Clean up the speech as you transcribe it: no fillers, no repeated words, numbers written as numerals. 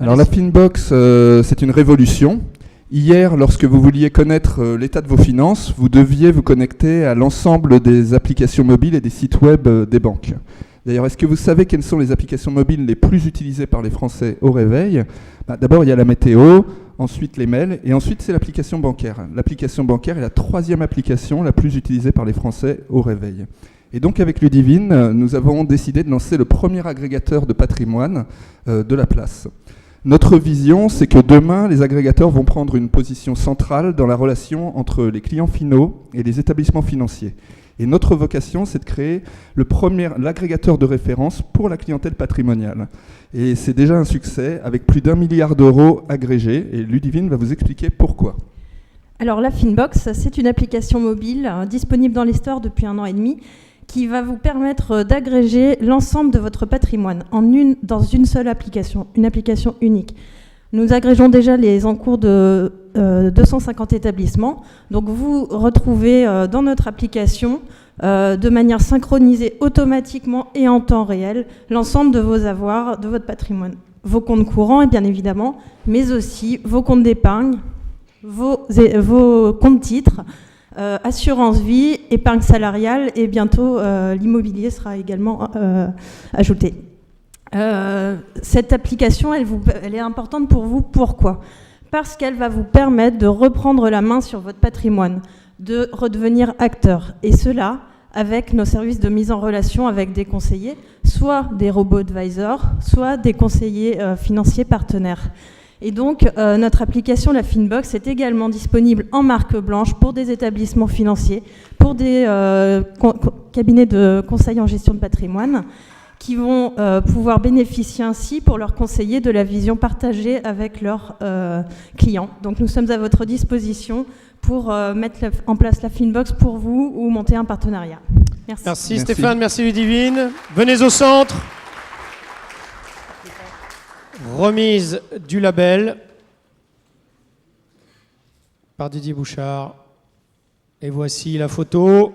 Alors la Finbox, c'est une révolution. Hier, lorsque vous vouliez connaître l'état de vos finances, vous deviez vous connecter à l'ensemble des applications mobiles et des sites web des banques. D'ailleurs, est-ce que vous savez quelles sont les applications mobiles les plus utilisées par les Français au réveil ? D'abord, il y a la météo, ensuite les mails, et ensuite c'est l'application bancaire. L'application bancaire est la 3e application la plus utilisée par les Français au réveil. Et donc avec Ludivine, nous avons décidé de lancer le premier agrégateur de patrimoine de la place. Notre vision, c'est que demain, les agrégateurs vont prendre une position centrale dans la relation entre les clients finaux et les établissements financiers. Et notre vocation, c'est de créer l'agrégateur de référence pour la clientèle patrimoniale. Et c'est déjà un succès, avec plus d'1 milliard d'euros agrégés. Et Ludivine va vous expliquer pourquoi. Alors la Finbox, c'est une application mobile disponible dans les stores depuis 1 an et demi, qui va vous permettre d'agréger l'ensemble de votre patrimoine dans une seule application, une application unique. Nous agrégeons déjà les encours de 250 établissements. Donc vous retrouvez dans notre application, de manière synchronisée automatiquement et en temps réel, l'ensemble de vos avoirs, de votre patrimoine. Vos comptes courants, bien évidemment, mais aussi vos comptes d'épargne, vos comptes titres, assurance vie, épargne salariale et bientôt l'immobilier sera également ajouté. Cette application, elle est importante pour vous. Pourquoi ? Parce qu'elle va vous permettre de reprendre la main sur votre patrimoine, de redevenir acteur. Et cela avec nos services de mise en relation avec des conseillers, soit des robo-advisors, soit des conseillers financiers partenaires. Et donc, notre application, la Finbox, est également disponible en marque blanche pour des établissements financiers, pour des cabinets de conseil en gestion de patrimoine, qui vont pouvoir bénéficier ainsi pour leur conseiller de la vision partagée avec leurs clients. Donc, nous sommes à votre disposition pour mettre en place la Finbox pour vous ou monter un partenariat. Merci. Merci Stéphane, merci Ludivine. Venez au centre. Remise du label par Didier Bouchard. Et voici la photo.